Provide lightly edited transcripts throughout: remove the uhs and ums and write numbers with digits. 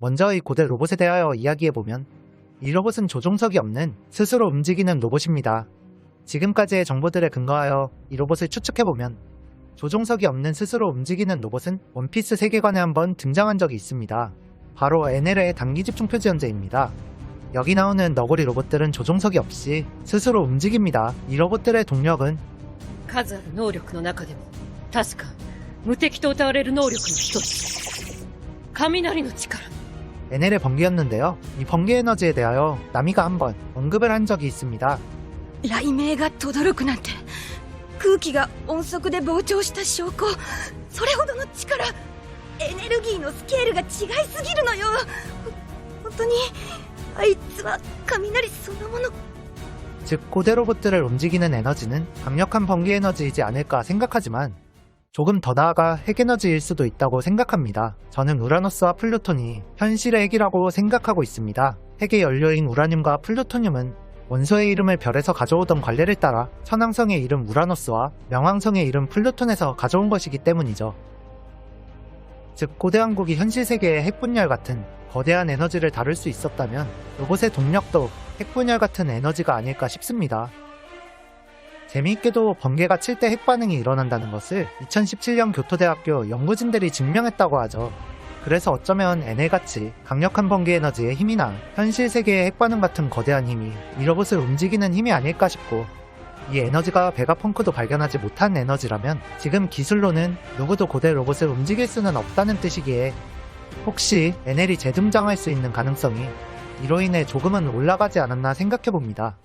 먼저 이 고대 로봇에 대하여 이야기해보면 이 로봇은 조종석이 없는 스스로 움직이는 로봇입니다. 지금까지의 정보들에 근거하여 이 로봇을 추측해보면 조종석이 없는 스스로 움직이는 로봇은 원피스 세계관에 한번 등장한 적이 있습니다. 바로 NL의 단기집중 표지연재입니다. 여기 나오는 너구리 로봇들은 조종석이 없이 스스로 움직입니다. 이 로봇들의 동력은 数ある能力の中でも確か無敵と謳われる能力の一つ雷の力 NL의 번개였는데요. 이 번개 에너지에 대하여 나미가 한번 언급을 한 적이 있습니다. 雷鳴が轟くなんて空気が音速で膨張した証拠それほどの力エネルギーのスケールが違いすぎるのよ本当にあいつは雷そのもの 즉 고대 로봇들을 움직이는 에너지는 강력한 번개 에너지이지 않을까 생각하지만 조금 더 나아가 핵 에너지일 수도 있다고 생각합니다. 저는 우라노스와 플루톤이 현실의 핵이라고 생각하고 있습니다. 핵의 연료인 우라늄과 플루토늄은 원소의 이름을 별에서 가져오던 관례를 따라 천왕성의 이름 우라노스와 명왕성의 이름 플루톤에서 가져온 것이기 때문이죠. 즉 고대 왕국이 현실 세계의 핵분열 같은 거대한 에너지를 다룰 수 있었다면 로봇의 동력도 핵분열 같은 에너지가 아닐까 싶습니다. 재미있게도 번개가 칠 때 핵반응이 일어난다는 것을 2017년 교토대학교 연구진들이 증명했다고 하죠. 그래서 어쩌면 NL같이 강력한 번개 에너지의 힘이나 현실 세계의 핵반응 같은 거대한 힘이 이 로봇을 움직이는 힘이 아닐까 싶고 이 에너지가 베가펑크도 발견하지 못한 에너지라면 지금 기술로는 누구도 고대 로봇을 움직일 수는 없다는 뜻이기에 혹시 NL이 재등장할 수 있는 가능성이 이로 인해 조금은 올라가지 않았나 생각해봅니다.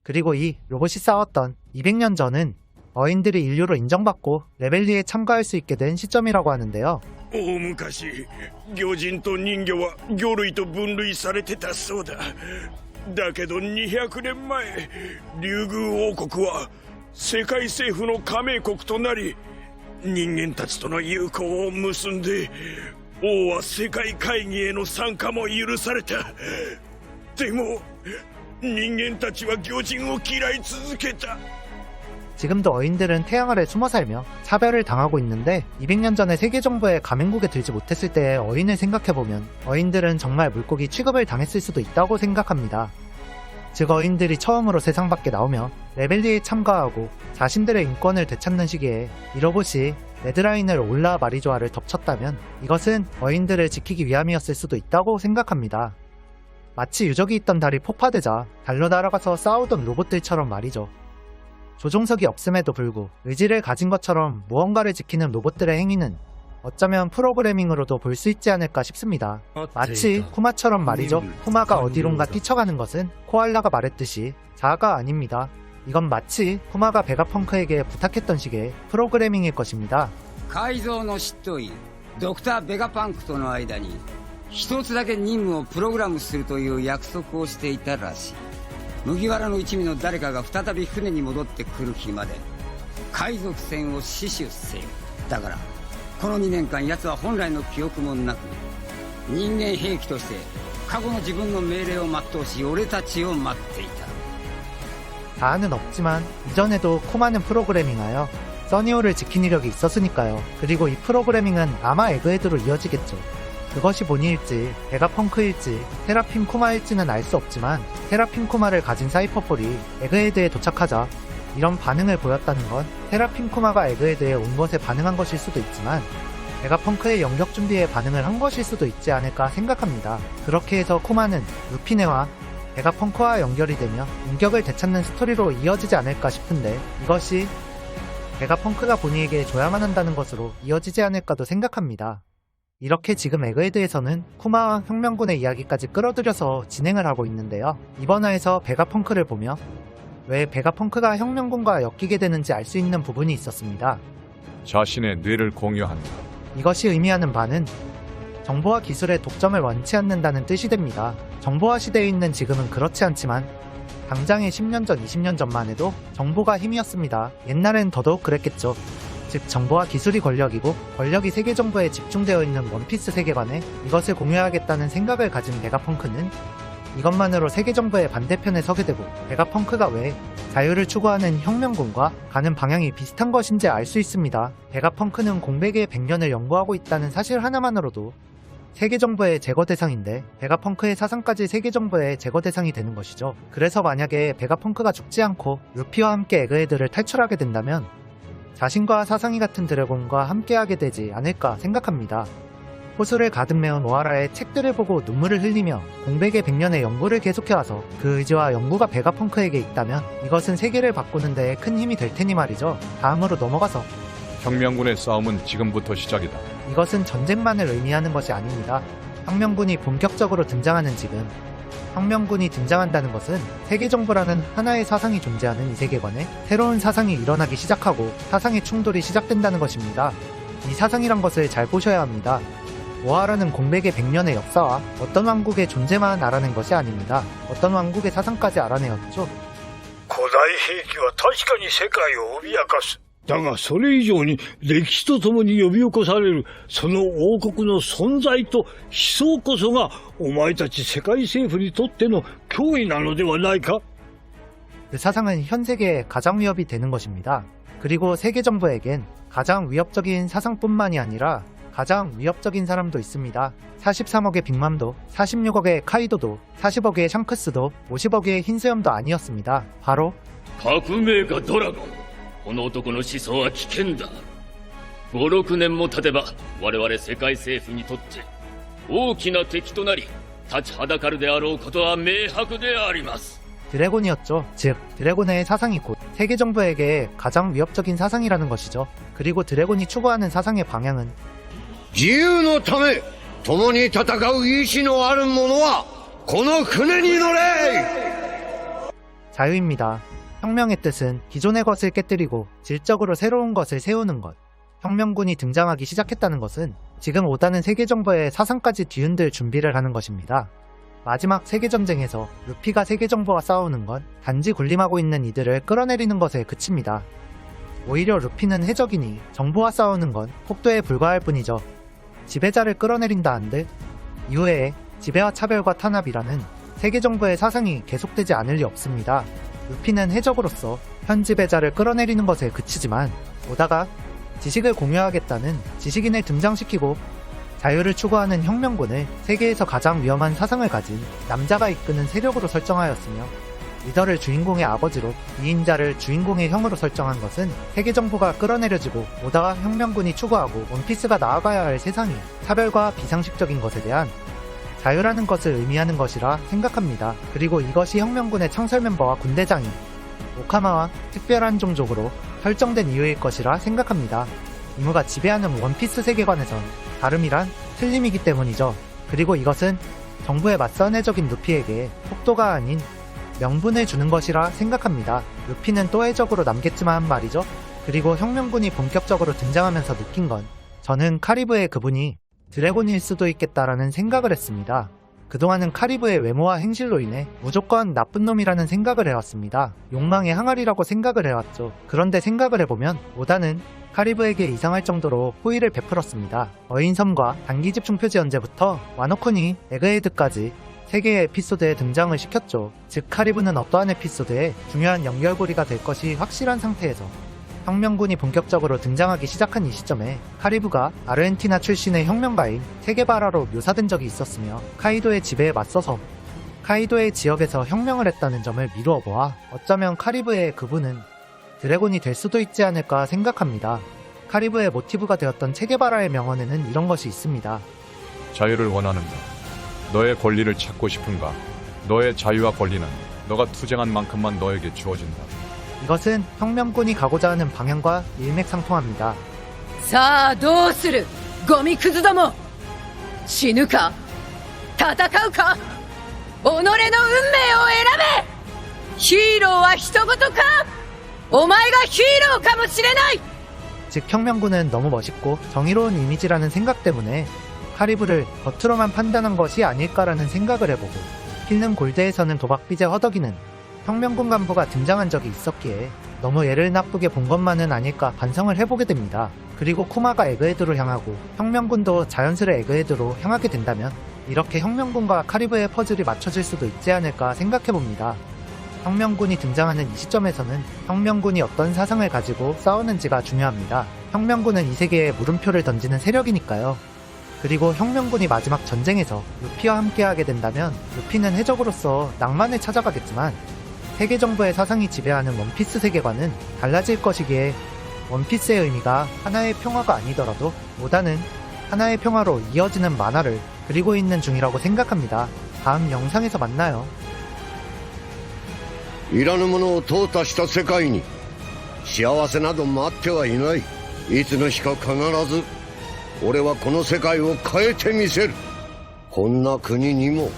그리고 이 로봇이 싸웠던 200년 전은 어인들이 인류로 인정받고 레벨리에 참가할 수 있게 된 시점이라고 하는데요. 大昔魚人と人魚は魚類と分類されてたそうだ。だけど200年前竜宮王国は世界政府の加盟国となり人間たちとの友好を結んで王は世界会議への参加も許された。でも人間たちは魚人を嫌い続けた。 지금도 어인들은 태양 아래 숨어 살며 차별을 당하고 있는데 200년 전에 세계정부의 가맹국에 들지 못했을 때의 어인을 생각해보면 어인들은 정말 물고기 취급을 당했을 수도 있다고 생각합니다. 즉 어인들이 처음으로 세상 밖에 나오며 레벨리에 참가하고 자신들의 인권을 되찾는 시기에 이 로봇이 레드라인을 올라 마리조아를 덮쳤다면 이것은 어인들을 지키기 위함이었을 수도 있다고 생각합니다. 마치 유적이 있던 달이 폭파되자 달로 날아가서 싸우던 로봇들처럼 말이죠. 조종석이 없음에도 불구 의지를 가진 것처럼 무언가를 지키는 로봇들의 행위는 어쩌면 프로그래밍으로도 볼 수 있지 않을까 싶습니다. 마치 쿠마처럼 말이죠. 쿠마가 어디론가 뛰쳐가는 것은 코알라가 말했듯이 자아가 아닙니다. 이건 마치 쿠마가 베가펑크에게 부탁했던 식의 프로그래밍일 것입니다. 改造の執刀医ドクター・ベガパンクとの間に一つだけ任務をプログラムするという約束をしていたらしい。麦わらの一味の誰かが再び船に戻ってくる日まで海賊船を死守せよ。だからこの2年間奴は本来の記憶もなく人間兵器として過去の自分の命令を全うし俺たちを待っていた。 자아는 없지만 이전에도 쿠마는 프로그래밍하여 써니오를 지킨 이력이 있었으니까요. 그리고 이 프로그래밍은 아마 에그헤드로 이어지겠죠. 그것이 보니일지 베가펑크일지 테라핌 쿠마일지는 알 수 없지만 테라핌 쿠마를 가진 사이퍼폴이 에그헤드에 도착하자 이런 반응을 보였다는 건 테라핌 쿠마가 에그헤드에 온 것에 반응한 것일 수도 있지만 베가펑크의 영역 준비에 반응을 한 것일 수도 있지 않을까 생각합니다. 그렇게 해서 쿠마는 루피네와 베가펑크와 연결이 되며 인격을 되찾는 스토리로 이어지지 않을까 싶은데 이것이 베가펑크가 보니에게 줘야만 한다는 것으로 이어지지 않을까도 생각합니다. 이렇게 지금 에그헤드에서는 쿠마와 혁명군의 이야기까지 끌어들여서 진행을 하고 있는데요. 이번 화에서 베가펑크를 보며 왜 베가펑크가 혁명군과 엮이게 되는지 알 수 있는 부분이 있었습니다. 자신의 뇌를 공유한다. 이것이 의미하는 바는 정보와 기술의 독점을 원치 않는다는 뜻이 됩니다. 정보화 시대에 있는 지금은 그렇지 않지만 당장의 10년 전, 20년 전만 해도 정보가 힘이었습니다. 옛날엔 더더욱 그랬겠죠. 즉 정보와 기술이 권력이고 권력이 세계 정보에 집중되어 있는 원피스 세계관에 이것을 공유하겠다는 생각을 가진 베가펑크는 이것만으로 세계 정보의 반대편에 서게 되고 베가펑크가 왜 자유를 추구하는 혁명군과 가는 방향이 비슷한 것인지 알 수 있습니다. 베가펑크는 공백의 100년을 연구하고 있다는 사실 하나만으로도 세계정부의 제거 대상인데 베가펑크의 사상까지 세계정부의 제거 대상이 되는 것이죠. 그래서 만약에 베가펑크가 죽지 않고 루피와 함께 에그헤드를 탈출하게 된다면 자신과 사상이 같은 드래곤과 함께하게 되지 않을까 생각합니다. 호수를 가득 메운 오하라의 책들을 보고 눈물을 흘리며 공백의 100년의 연구를 계속해와서 그 의지와 연구가 베가펑크에게 있다면 이것은 세계를 바꾸는 데 큰 힘이 될 테니 말이죠. 다음으로 넘어가서 혁명군의 싸움은 지금부터 시작이다. 이것은 전쟁만을 의미하는 것이 아닙니다. 혁명군이 본격적으로 등장하는 지금 혁명군이 등장한다는 것은 세계정부라는 하나의 사상이 존재하는 이 세계관에 새로운 사상이 일어나기 시작하고 사상의 충돌이 시작된다는 것입니다. 이 사상이란 것을 잘 보셔야 합니다. 오하라는 공백의 100년의 역사와 어떤 왕국의 존재만 알아낸 것이 아닙니다. 어떤 왕국의 사상까지 알아내었죠. 古代兵器は確かに世界を脅かす。だがそれ以上に歴史とともに呼び起こされるその王国の存在と思想こそがお前たち世界政府にとっての脅威なのではないか? 그 사상은 현 세계에 가장 위협이 되는 것입니다. 그리고 세계 정부에겐 가장 위협적인 사상뿐만이 아니라 가장 위협적인 사람도 있습니다. 43억의 빅맘도, 46억의 카이도도, 40억의 샹크스도, 50억의 흰수염도 아니었습니다. 바로 革命家ドラゴン。この男の思想は危険だ。5、6年も経てば我々世界政府にとって大きな敵となり立ちはだかるであろうことは明白であります。 드래곤이었죠. 즉, 드래곤의 사상이 곧 세계 정부에게 가장 위협적인 사상이라는 것이죠. 그리고 드래곤이 추구하는 사상의 방향은 自由のため共に戦う意志のある者はこの船に乗れ! 자유입니다. 혁명의 뜻은 기존의 것을 깨뜨리고 질적으로 새로운 것을 세우는 것. 혁명군이 등장하기 시작했다는 것은 지금 오다는 세계정부의 사상까지 뒤흔들 준비를 하는 것입니다. 마지막 세계전쟁에서 루피가 세계정부와 싸우는 건 단지 군림하고 있는 이들을 끌어내리는 것에 그칩니다. 오히려 루피는 해적이니 정부와 싸우는 건 폭도에 불과할 뿐이죠. 지배자를 끌어내린다 한들 이후에 지배와 차별과 탄압이라는 세계정부의 사상이 계속되지 않을 리 없습니다. 루피는 해적으로서 현 지배자를 끌어내리는 것에 그치지만 오다가 지식을 공유하겠다는 지식인을 등장시키고 자유를 추구하는 혁명군을 세계에서 가장 위험한 사상을 가진 남자가 이끄는 세력으로 설정하였으며 리더를 주인공의 아버지로 이인자를 주인공의 형으로 설정한 것은 세계정부가 끌어내려지고 오다가 혁명군이 추구하고 원피스가 나아가야 할 세상이 차별과 비상식적인 것에 대한 자유라는 것을 의미하는 것이라 생각합니다. 그리고 이것이 혁명군의 창설 멤버와 군대장인 오카마와 특별한 종족으로 설정된 이유일 것이라 생각합니다. 이무가 지배하는 원피스 세계관에선 다름이란 틀림이기 때문이죠. 그리고 이것은 정부에 맞선 해적인 루피에게 폭도가 아닌 명분을 주는 것이라 생각합니다. 루피는 또 해적으로 남겠지만 말이죠. 그리고 혁명군이 본격적으로 등장하면서 느낀 건 저는 카리브의 그분이 드래곤일 수도 있겠다라는 생각을 했습니다. 그동안은 카리브의 외모와 행실로 인해 무조건 나쁜 놈이라는 생각을 해왔습니다. 욕망의 항아리라고 생각을 해왔죠. 그런데 생각을 해보면 오다는 카리브에게 이상할 정도로 호의를 베풀었습니다. 어인섬과 단기 집중 표지 연재부터 와노코니, 에그헤드까지 3개의 에피소드에 등장을 시켰죠. 즉 카리브는 어떠한 에피소드에 중요한 연결고리가 될 것이 확실한 상태에서 혁명군이 본격적으로 등장하기 시작한 이 시점에 카리브가 아르헨티나 출신의 혁명가인 체게바라로 묘사된 적이 있었으며 카이도의 지배에 맞서서 카이도의 지역에서 혁명을 했다는 점을 미루어 보아 어쩌면 카리브의 그분은 드래곤이 될 수도 있지 않을까 생각합니다. 카리브의 모티브가 되었던 체게바라의 명언에는 이런 것이 있습니다. 자유를 원하는가? 너의 권리를 찾고 싶은가? 너의 자유와 권리는 너가 투쟁한 만큼만 너에게 주어진다. 이것은 혁명군이 가고자 하는 방향과 일맥상통합니다. さあどうするゴミクズども死ぬか戦うか己の運命を選べヒーローは人事かお前がヒーローかもしれない 즉 혁명군은 너무 멋있고 정의로운 이미지라는 생각 때문에 카리브를 겉으로만 판단한 것이 아닐까라는 생각을 해보고 필름 골드에서는 도박빚에 허덕이는 혁명군 간부가 등장한 적이 있었기에 너무 애를 나쁘게 본 것만은 아닐까 반성을 해보게 됩니다. 그리고 쿠마가 에그헤드로 향하고 혁명군도 자연스레 에그헤드로 향하게 된다면 이렇게 혁명군과 카리브의 퍼즐이 맞춰질 수도 있지 않을까 생각해봅니다. 혁명군이 등장하는 이 시점에서는 혁명군이 어떤 사상을 가지고 싸우는지가 중요합니다. 혁명군은 이 세계에 물음표를 던지는 세력이니까요. 그리고 혁명군이 마지막 전쟁에서 루피와 함께하게 된다면 루피는 해적으로서 낭만을 찾아가겠지만 세계 정부의 사상이 지배하는 원피스 세계관은 달라질 것이기에 원피스의 의미가 하나의 평화가 아니더라도 보다는 하나의 평화로 이어지는 만화를 그리고 있는 중이라고 생각합니다. 다음 영상에서 만나요. いらぬものを淘汰した世界に幸せなど待ってはいない。いつの日か必ず俺はこの世界を変えてみせる。こんな国にも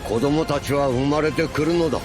子供たちは生まれてくるのだ。